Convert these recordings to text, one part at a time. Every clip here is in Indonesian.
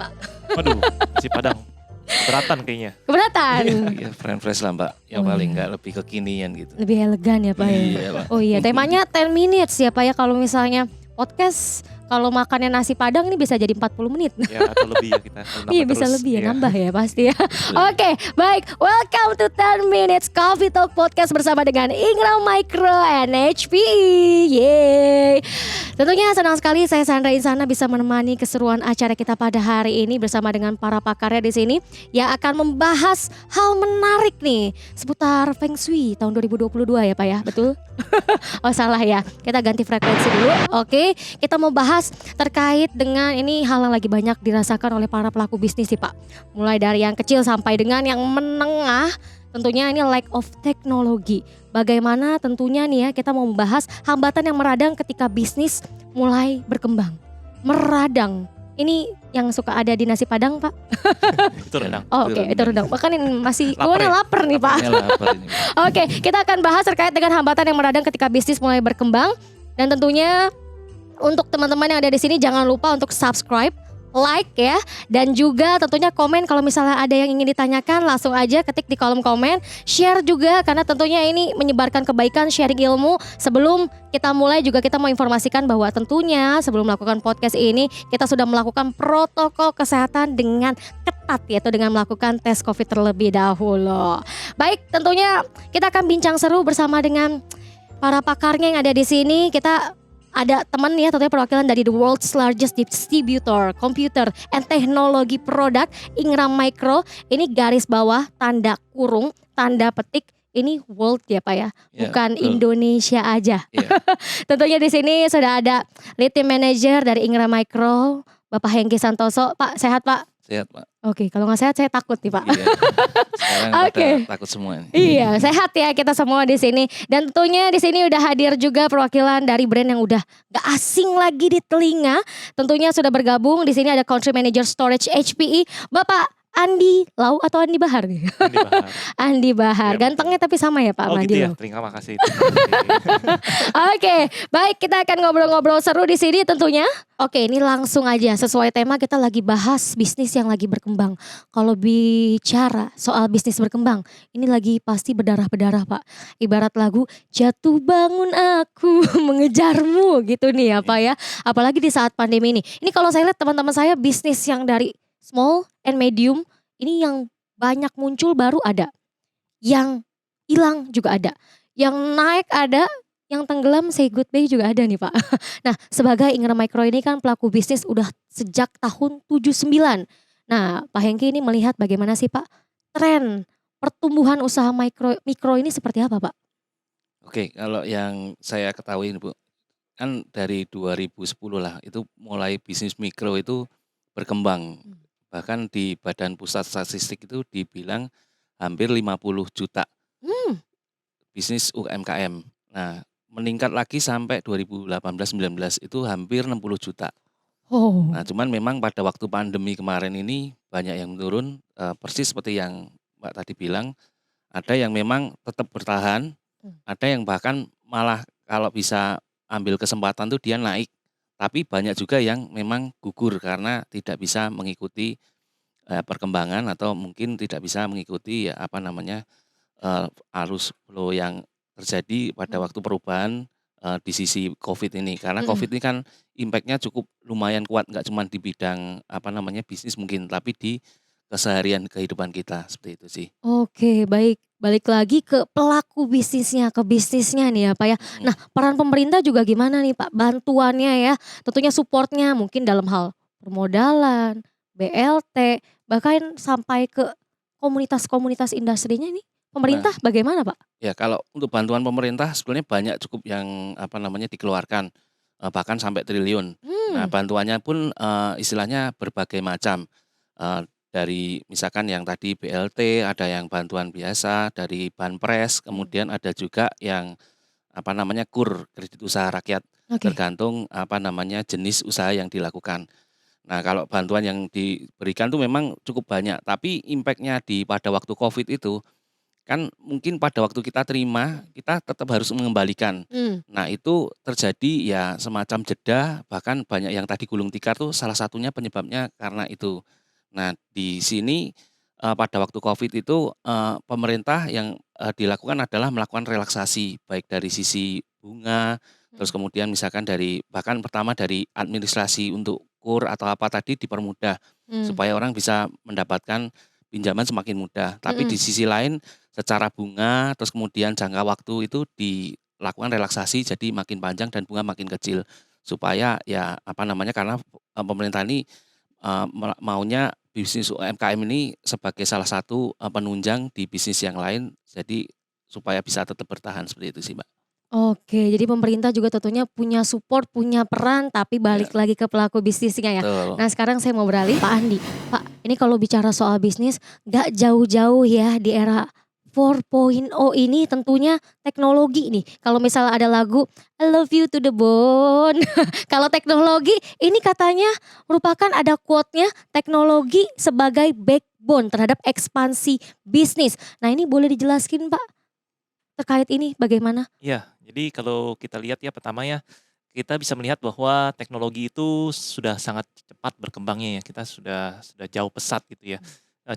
Pak? Waduh, nasi Padang. Keberatan kayaknya. Keberatan. Ya fresh lah Mbak, yang paling enggak lebih kekinian gitu. Lebih elegan ya Pak ya? Iya Pak. Oh iya, temanya 10 minutes ya Pak ya, kalau misalnya podcast kalau makannya nasi Padang ini bisa jadi 40 menit. Ya atau lebih ya kita. Iya bisa lebih ya, Iya. nambah ya pasti ya. Oke, baik. Welcome to 10 Minutes Coffee Talk Podcast bersama dengan Ingram Micro NHP. Yeay. Tentunya senang sekali saya Sandra Insana bisa menemani keseruan acara kita pada hari ini bersama dengan para pakarnya di sini yang akan membahas hal menarik nih seputar Feng Shui tahun 2022 ya Pak ya, betul? Oh salah ya, kita ganti frekuensi dulu. Oke, kita mau bahas terkait dengan ini hal yang lagi banyak dirasakan oleh para pelaku bisnis sih Pak. Mulai dari yang kecil sampai dengan yang menengah. Tentunya ini lack of teknologi. Bagaimana tentunya nih ya kita mau membahas hambatan yang meradang ketika bisnis mulai berkembang. Meradang. Ini yang suka ada di nasi Padang Pak? Itu rendang. Oh, oke, itu rendang. Bahkan ini masih Lapar ya? lapar nih Pak. Ya lapar ini. Oke, kita akan bahas terkait dengan hambatan yang meradang ketika bisnis mulai berkembang. Dan tentunya untuk teman-teman yang ada di sini jangan lupa untuk subscribe, like ya, dan juga tentunya komen kalau misalnya ada yang ingin ditanyakan langsung aja ketik di kolom komen. Share juga karena tentunya ini menyebarkan kebaikan, sharing ilmu. Sebelum kita mulai juga kita mau informasikan bahwa tentunya sebelum melakukan podcast ini kita sudah melakukan protokol kesehatan dengan ketat yaitu dengan melakukan tes COVID terlebih dahulu. Baik, tentunya kita akan bincang seru bersama dengan para pakarnya yang ada di sini. Kita ada teman ya tentunya perwakilan dari the world's largest distributor computer and technology product Ingram Micro. Ini garis bawah tanda kurung tanda petik ini world ya Pak ya, bukan betul. Indonesia aja. Iya. Tentunya di sini sudah ada lead team manager dari Ingram Micro, Bapak Hengki Santoso. Pak sehat Pak? Sehat Pak. Oke, kalau nggak sehat saya takut nih Pak. Iya. Sekarang Oke. pada takut semua nih. Iya, sehat ya kita semua di sini. Dan tentunya di sini udah hadir juga perwakilan dari brand yang udah gak asing lagi di telinga. Tentunya sudah bergabung di sini ada Country Manager Storage HPE, Bapak Andi Lau atau Andi Bahar nih? Andi Bahar. Andi Bahar. Iya, Gantengnya tapi sama ya Pak Oh Mandi gitu ya, Lau? terima kasih. Oke, baik kita akan ngobrol-ngobrol seru di sini tentunya. Oke, ini langsung aja sesuai tema kita lagi bahas bisnis yang lagi berkembang. Kalau bicara soal bisnis berkembang, ini lagi pasti berdarah-berdarah Pak. Ibarat lagu jatuh bangun aku mengejarmu gitu nih ya Pak ya. Apalagi di saat pandemi ini. Ini kalau saya lihat teman-teman saya bisnis yang dari small and medium ini yang banyak muncul baru ada. Yang hilang juga ada. Yang naik ada, yang tenggelam say goodbye juga ada nih Pak. Nah sebagai Ingram Micro ini kan pelaku bisnis udah sejak tahun 79. Nah Pak Hengki ini melihat bagaimana sih Pak tren pertumbuhan usaha mikro ini seperti apa Pak? Oke, kalau yang saya ketahui Bu, kan dari 2010 lah itu mulai bisnis mikro itu berkembang. Bahkan di Badan Pusat Statistik itu dibilang hampir 50 juta bisnis UMKM. Nah, meningkat lagi sampai 2018-19 itu hampir 60 juta. Oh, Nah, cuman memang pada waktu pandemi kemarin ini banyak yang menurun, persis seperti yang Mbak tadi bilang, ada yang memang tetap bertahan, ada yang bahkan malah kalau bisa ambil kesempatan tuh dia naik. Tapi banyak juga yang memang gugur karena tidak bisa mengikuti perkembangan atau mungkin tidak bisa mengikuti ya apa namanya arus flow yang terjadi pada waktu perubahan di sisi COVID ini. Karena COVID ini kan impact-nya cukup lumayan kuat, nggak cuma di bidang apa namanya bisnis mungkin, tapi di keseharian kehidupan kita seperti itu sih. oke baik. Balik lagi ke pelaku bisnisnya, ke bisnisnya nih ya Pak ya. Nah peran pemerintah juga gimana nih Pak? Bantuannya ya, tentunya supportnya mungkin dalam hal permodalan, BLT, bahkan sampai ke komunitas-komunitas industrinya nih. Pemerintah bagaimana Pak? Ya kalau untuk bantuan pemerintah sebenarnya banyak cukup yang apa namanya dikeluarkan, bahkan sampai triliun. Nah bantuannya pun istilahnya berbagai macam, dari misalkan yang tadi BLT, ada yang bantuan biasa dari Banpres, kemudian ada juga yang apa namanya KUR, kredit usaha rakyat, Oke. tergantung apa namanya jenis usaha yang dilakukan. Nah kalau bantuan yang diberikan tuh memang cukup banyak, tapi impact-nya pada waktu COVID itu kan mungkin pada waktu kita terima, kita tetap harus mengembalikan. Hmm. Nah itu terjadi ya semacam jeda, bahkan banyak yang tadi gulung tikar tuh salah satunya penyebabnya karena itu. Nah di sini pada waktu Covid itu pemerintah yang dilakukan adalah melakukan relaksasi baik dari sisi bunga, terus kemudian misalkan dari bahkan pertama dari administrasi untuk KUR atau apa tadi dipermudah Hmm. supaya orang bisa mendapatkan pinjaman semakin mudah. Tapi di Mm-mm. sisi lain secara bunga terus kemudian jangka waktu itu dilakukan relaksasi jadi makin panjang dan bunga makin kecil supaya ya apa namanya karena pemerintah ini maunya bisnis UMKM ini sebagai salah satu penunjang di bisnis yang lain jadi supaya bisa tetap bertahan seperti itu sih Mbak. Oke, jadi pemerintah juga tentunya punya support, punya peran, tapi Ya, balik lagi ke pelaku bisnisnya ya. betul. Nah sekarang saya mau beralih, Pak Andi. Pak, ini kalau bicara soal bisnis, gak jauh-jauh ya di era 4.0 ini tentunya teknologi nih. Kalau misalnya ada lagu I love you to the bone. Kalau teknologi ini katanya merupakan ada quote-nya teknologi sebagai backbone terhadap ekspansi bisnis. Nah ini boleh dijelaskan Pak terkait ini bagaimana? Iya, jadi kalau kita lihat ya pertama ya, kita bisa melihat bahwa teknologi itu sudah sangat cepat berkembangnya ya. Kita sudah jauh pesat gitu ya.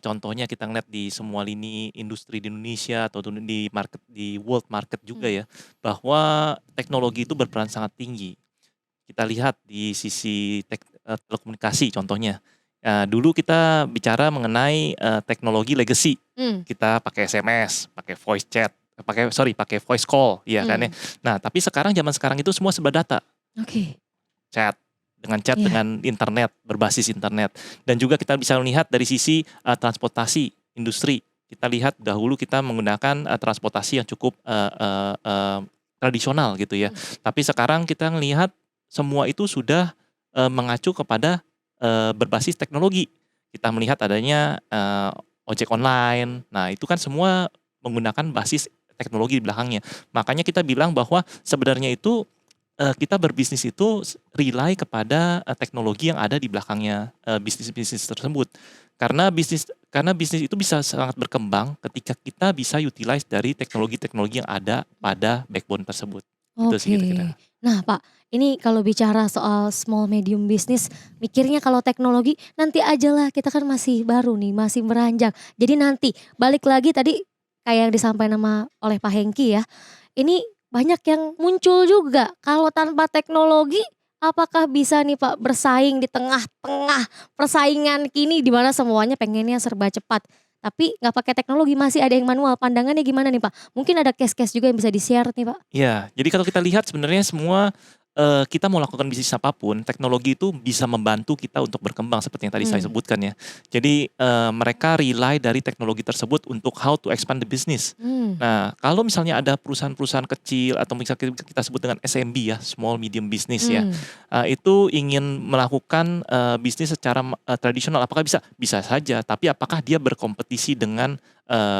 Contohnya kita ngeliat di semua lini industri di Indonesia atau di market di world market juga Hmm. ya, bahwa teknologi itu berperan sangat tinggi. Kita lihat di sisi telekomunikasi contohnya. Dulu kita bicara mengenai teknologi legacy. Hmm. Kita pakai SMS, pakai voice chat, pakai voice call, ya kan ya. Hmm. Nah, tapi zaman sekarang itu semua serba data, Oke. chat Iya. dengan internet, berbasis internet. Dan juga kita bisa melihat dari sisi transportasi industri. Kita lihat dahulu kita menggunakan transportasi yang cukup tradisional gitu ya. Tapi sekarang kita melihat semua itu sudah mengacu kepada berbasis teknologi. Kita melihat adanya ojek online. Nah, itu kan semua menggunakan basis teknologi di belakangnya. Makanya kita bilang bahwa sebenarnya itu kita berbisnis itu rely kepada teknologi yang ada di belakangnya bisnis-bisnis tersebut. Karena bisnis itu bisa sangat berkembang ketika kita bisa utilize dari teknologi-teknologi yang ada pada backbone tersebut. Itu sih Oke. kira-kira. Nah Pak, ini kalau bicara soal small medium business, mikirnya kalau teknologi nanti aja lah kita kan masih baru nih, masih beranjak. Jadi nanti balik lagi tadi kayak yang disampaikan oleh Pak Hengki ya. Ini banyak yang muncul juga. Kalau tanpa teknologi, apakah bisa nih Pak bersaing di tengah-tengah persaingan kini di mana semuanya pengennya serba cepat. Tapi nggak pakai teknologi masih ada yang manual. Pandangannya gimana nih Pak? Mungkin ada case-case juga yang bisa di-share nih Pak. Iya, jadi kalau kita lihat sebenarnya semua kita mau lakukan bisnis apapun, teknologi itu bisa membantu kita untuk berkembang seperti yang tadi saya Hmm. sebutkan ya. Jadi mereka rely dari teknologi tersebut untuk how to expand the business. Hmm. Nah, kalau misalnya ada perusahaan-perusahaan kecil atau misalnya kita sebut dengan SMB ya, small medium business ya, Hmm. itu ingin melakukan bisnis secara tradisional, apakah bisa? Bisa saja, tapi apakah dia berkompetisi dengan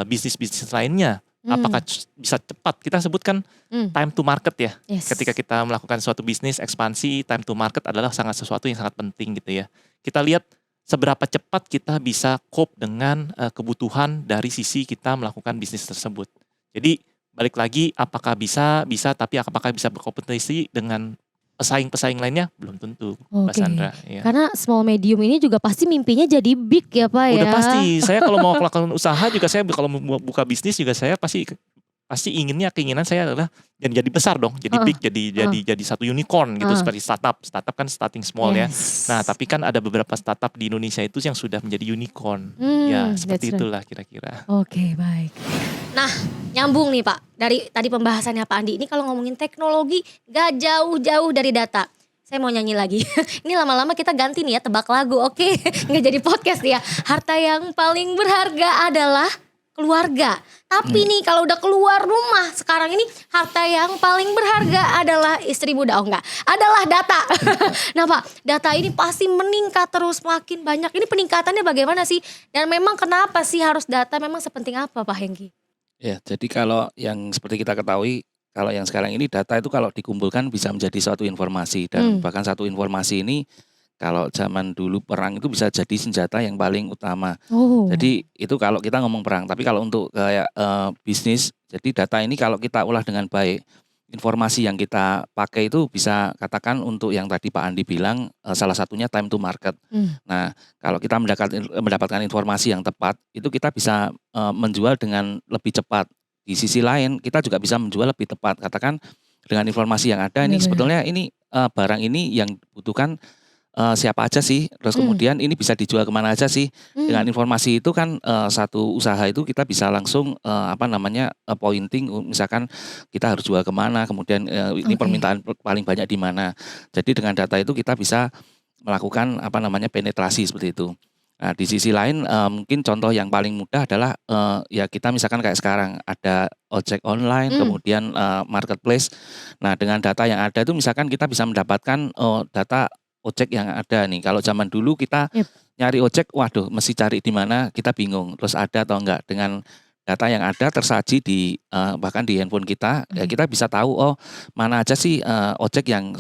bisnis-bisnis lainnya? Apakah bisa cepat? Kita sebutkan Hmm. time to market ya. Yes. Ketika kita melakukan suatu bisnis ekspansi, time to market adalah sesuatu yang sangat penting gitu ya. Kita lihat seberapa cepat kita bisa cope dengan kebutuhan dari sisi kita melakukan bisnis tersebut. Jadi balik lagi apakah bisa tapi apakah bisa berkompetisi dengan pesaing-pesaing lainnya belum tentu, Mbak Oke. Sandra ya. Karena small medium ini juga pasti mimpinya jadi big ya Pak ya. Udah pasti, saya kalau mau melakukan usaha juga saya kalau mau buka bisnis juga saya pasti keinginan saya adalah jadi besar dong, jadi big, jadi satu unicorn gitu seperti startup. Startup kan starting small ya. Yes. Nah, tapi kan ada beberapa startup di Indonesia itu yang sudah menjadi unicorn. Ya, seperti That's right. itulah kira-kira. Oke, baik. Nah, nyambung nih Pak. Dari tadi pembahasannya Pak Andi, ini kalau ngomongin teknologi gak jauh-jauh dari data. Saya mau nyanyi lagi. Ini lama-lama kita ganti nih ya, tebak lagu. Oke, nggak jadi podcast ya. Harta yang paling berharga adalah keluarga. Tapi nih kalau udah keluar rumah sekarang ini harta yang paling berharga adalah istri muda. Oh enggak, adalah data. Nah Pak, data ini pasti meningkat terus makin banyak. Ini peningkatannya bagaimana sih? Dan memang kenapa sih harus data? Memang sepenting apa Pak Hengki? Ya, jadi kalau yang seperti kita ketahui, kalau yang sekarang ini data itu kalau dikumpulkan bisa menjadi suatu informasi dan bahkan satu informasi ini Kalau zaman dulu perang itu bisa jadi senjata yang paling utama. Oh. Jadi itu kalau kita ngomong perang, tapi kalau untuk kayak, bisnis, jadi data ini kalau kita olah dengan baik, informasi yang kita pakai itu bisa katakan untuk yang tadi Pak Andi bilang, salah satunya time to market. Hmm. Nah, kalau kita mendapatkan informasi yang tepat, itu kita bisa, menjual dengan lebih cepat. Di sisi lain, kita juga bisa menjual lebih tepat. Katakan dengan informasi yang ada ini Benar-benar. sebetulnya ini, barang ini yang dibutuhkan siapa aja sih, terus kemudian ini bisa dijual kemana aja sih. Dengan informasi itu kan, satu usaha itu kita bisa langsung, pointing, misalkan kita harus jual kemana, kemudian, ini Oke. permintaan paling banyak di mana. Jadi dengan data itu kita bisa melakukan penetrasi seperti itu. Nah, di sisi lain, mungkin contoh yang paling mudah adalah, ya kita misalkan kayak sekarang ada ojek online, kemudian, marketplace. Nah, dengan data yang ada itu misalkan kita bisa mendapatkan, data ojek yang ada nih. Kalau zaman dulu kita Yap. nyari ojek, waduh mesti cari di mana, kita bingung, terus ada atau enggak. Dengan data yang ada tersaji di, bahkan di handphone kita, ya kita bisa tahu, oh mana aja sih, ojek yang,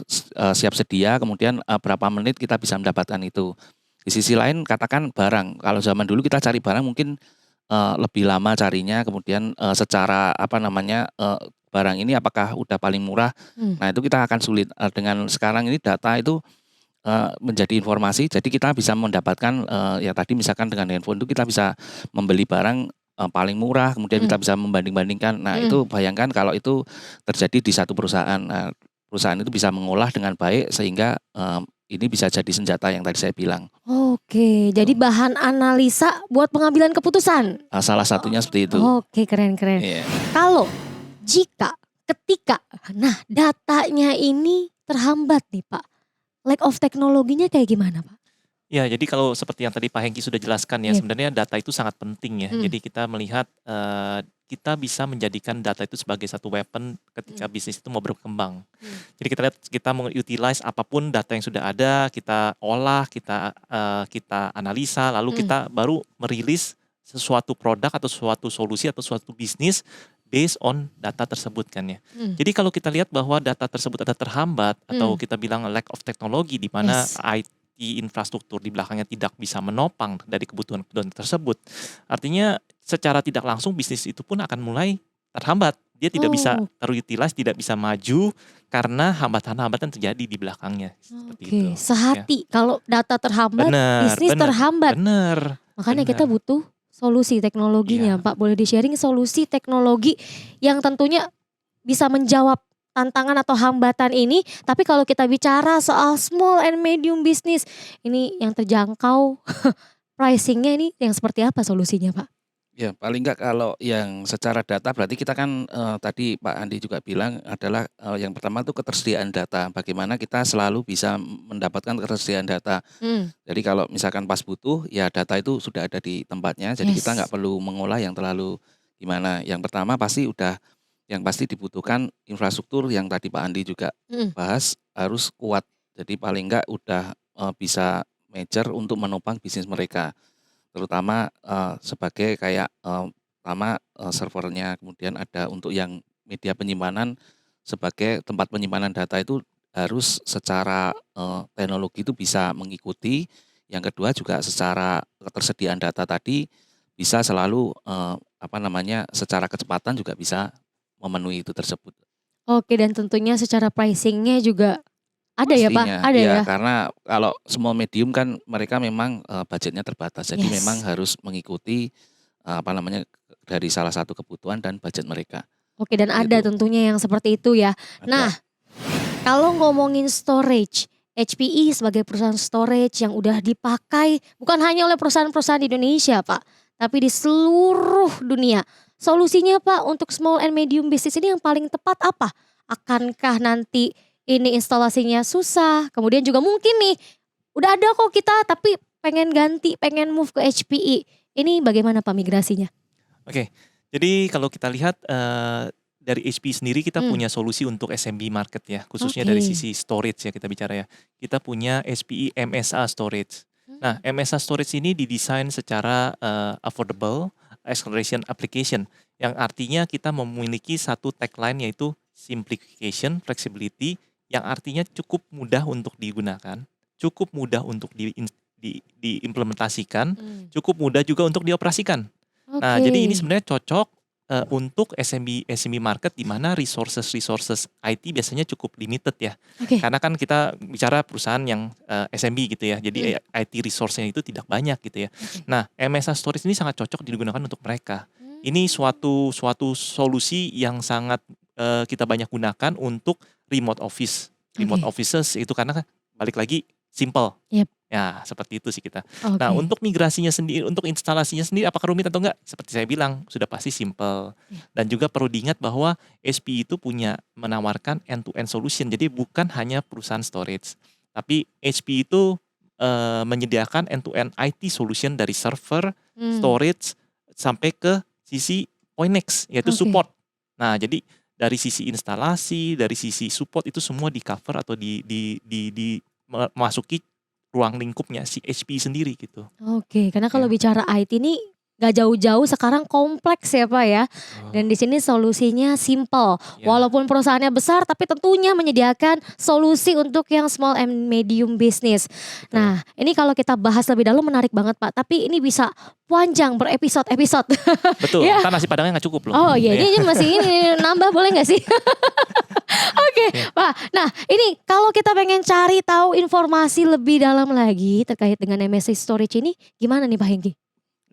siap sedia, kemudian, berapa menit kita bisa mendapatkan itu. Di sisi lain katakan barang, kalau zaman dulu kita cari barang mungkin, lebih lama carinya, kemudian, secara barang ini apakah udah paling murah, nah itu kita akan sulit. Dengan sekarang ini data itu, menjadi informasi, jadi kita bisa mendapatkan, ya tadi misalkan dengan handphone itu kita bisa membeli barang, paling murah, kemudian kita bisa membanding-bandingkan. Nah itu bayangkan kalau itu terjadi di satu perusahaan. Nah, perusahaan itu bisa mengolah dengan baik sehingga, ini bisa jadi senjata yang tadi saya bilang. Oke, jadi bahan analisa buat pengambilan keputusan. Salah satunya seperti itu. Oke, keren-keren. Iya. Kalau ketika, nah datanya ini terhambat nih Pak, lack of teknologinya kayak gimana Pak? Ya, jadi kalau seperti yang tadi Pak Hengki sudah jelaskan ya, Iya. sebenarnya data itu sangat penting ya. Jadi kita melihat, kita bisa menjadikan data itu sebagai satu weapon ketika bisnis itu mau berkembang. Jadi kita lihat, kita mengutilize apapun data yang sudah ada, kita olah, kita analisa, lalu kita baru merilis sesuatu produk atau suatu solusi atau suatu bisnis based on data tersebut kan ya. Jadi kalau kita lihat bahwa data tersebut ada terhambat atau kita bilang lack of teknologi di mana Yes. IT infrastruktur di belakangnya tidak bisa menopang dari kebutuhan-kebutuhan tersebut. Artinya secara tidak langsung bisnis itu pun akan mulai terhambat. Dia tidak bisa terutilize, tidak bisa maju karena hambatan-hambatan terjadi di belakangnya. Seperti itu. Oke, sehati. Kalau data terhambat, bisnis terhambat. Benar. Makanya kita butuh solusi teknologinya, Pak. Boleh di-sharing solusi teknologi yang tentunya bisa menjawab tantangan atau hambatan ini. Tapi kalau kita bicara soal small and medium business, ini yang terjangkau, pricingnya ini yang seperti apa solusinya, Pak? Ya paling enggak kalau yang secara data berarti kita kan, tadi Pak Andi juga bilang adalah, yang pertama itu ketersediaan data. Bagaimana kita selalu bisa mendapatkan ketersediaan data. Jadi kalau misalkan pas butuh, ya data itu sudah ada di tempatnya. Jadi kita nggak perlu mengolah yang terlalu gimana. Yang pertama yang pasti dibutuhkan infrastruktur yang tadi Pak Andi juga bahas harus kuat. Jadi paling enggak udah, bisa major untuk menopang bisnis mereka. Terutama, sebagai kayak, pertama, servernya, kemudian ada untuk yang media penyimpanan sebagai tempat penyimpanan data itu harus secara, teknologi itu bisa mengikuti. Yang kedua juga secara ketersediaan data tadi bisa selalu, secara kecepatan juga bisa memenuhi itu tersebut. Oke, dan tentunya secara pricingnya juga ada ya Pak? Pastinya, Ada ya? karena kalau small medium kan mereka memang, budgetnya terbatas. Jadi memang harus mengikuti, dari salah satu kebutuhan dan budget mereka. Oke, dan ada Gitu. tentunya yang seperti itu ya. Ada. Nah, kalau ngomongin storage, HPE sebagai perusahaan storage yang udah dipakai bukan hanya oleh perusahaan-perusahaan di Indonesia Pak, tapi di seluruh dunia. Solusinya Pak untuk small and medium business ini yang paling tepat apa? Akankah nanti ini instalasinya susah, kemudian juga mungkin nih udah ada kok kita tapi pengen ganti, pengen move ke HPE. Ini bagaimana Pak migrasinya? Oke, jadi kalau kita lihat, dari HP sendiri kita punya solusi untuk SMB market ya, khususnya dari sisi storage ya kita bicara ya. Kita punya HPE MSA Storage. Nah, MSA Storage ini didesain secara, affordable acceleration application, yang artinya kita memiliki satu tagline yaitu simplification, flexibility, yang artinya cukup mudah untuk digunakan, cukup mudah untuk diimplementasikan, cukup mudah juga untuk dioperasikan. Nah, jadi ini sebenarnya cocok untuk SMB market di mana resources IT biasanya cukup limited ya. Karena kan kita bicara perusahaan yang SMB gitu ya. Jadi IT resource-nya itu tidak banyak gitu ya. Nah, MSA Storage ini sangat cocok digunakan untuk mereka. Ini suatu solusi yang sangat kita banyak gunakan untuk remote office. Remote offices itu karena balik lagi simple. Ya, seperti itu sih kita. Nah, untuk migrasinya sendiri, untuk instalasinya sendiri apakah rumit atau enggak? Seperti saya bilang, sudah pasti simple. Dan juga perlu diingat bahwa HP itu menawarkan end-to-end solution. Jadi bukan hanya perusahaan storage. Tapi HP itu menyediakan end-to-end IT solution dari server, storage, sampai ke sisi point next, yaitu support. Nah, jadi dari sisi instalasi, dari sisi support itu semua di cover atau memasuki ruang lingkupnya si HP sendiri gitu. Karena kalau bicara IT ini gak jauh-jauh, sekarang kompleks ya Pak ya. Dan di sini solusinya simple. Walaupun perusahaannya besar, tapi tentunya menyediakan solusi untuk yang small and medium business. Nah, ini kalau kita bahas lebih dalam menarik banget Pak. Tapi ini bisa panjang berepisode-episode. Betul, ntar nasi padangnya gak cukup loh. Ini masih ini nambah boleh gak sih? Pak. Nah, ini kalau kita pengen cari tahu informasi lebih dalam lagi terkait dengan MSA Storage ini, gimana nih Pak Hengki?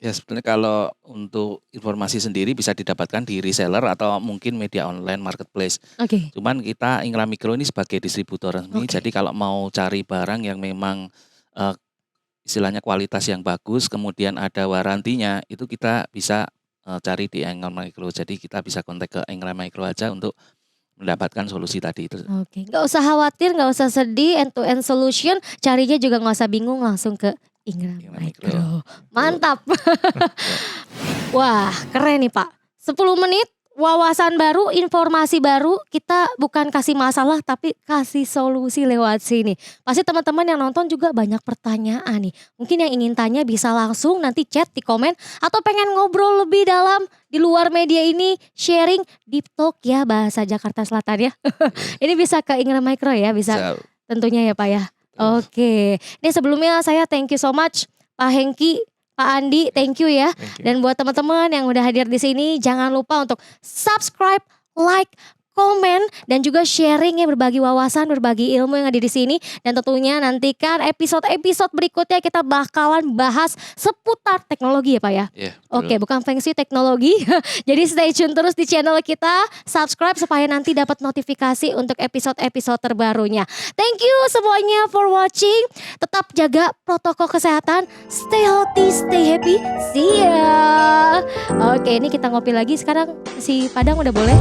Ya sebenarnya kalau untuk informasi sendiri bisa didapatkan di reseller atau mungkin media online marketplace. Cuman kita Ingram Micro ini sebagai distributor resmi, jadi kalau mau cari barang yang memang istilahnya kualitas yang bagus, kemudian ada warantinya, itu kita bisa cari di Ingram Micro. Jadi kita bisa kontak ke Ingram Micro aja untuk mendapatkan solusi tadi itu. Nggak usah khawatir, nggak usah sedih, end-to-end solution, carinya juga nggak usah bingung, langsung ke Ingram Micro. Mantap. Wah, keren nih Pak. 10 menit, wawasan baru, informasi baru, kita bukan kasih masalah tapi kasih solusi lewat sini. Pasti teman-teman yang nonton juga banyak pertanyaan nih. Mungkin yang ingin tanya bisa langsung nanti chat di komen, atau pengen ngobrol lebih dalam di luar media ini, sharing deep talk ya bahasa Jakarta Selatan ya. Ini bisa ke Ingram Micro ya, bisa tentunya ya Pak ya. Ini sebelumnya saya thank you so much Pak Hengki, Pak Andi, thank you ya. Dan buat teman-teman yang udah hadir di sini, jangan lupa untuk subscribe, like, komen, dan juga sharing ya, berbagi wawasan, berbagi ilmu yang ada di sini. Dan tentunya nantikan episode-episode berikutnya kita bakalan bahas seputar teknologi ya Pak ya. Bukan feng shui, teknologi. Jadi stay tune terus di channel kita, subscribe supaya nanti dapat notifikasi untuk episode-episode terbarunya. Thank you semuanya for watching. Tetap jaga protokol kesehatan, stay healthy, stay happy. See ya. Ini kita ngopi lagi sekarang, si Padang udah boleh.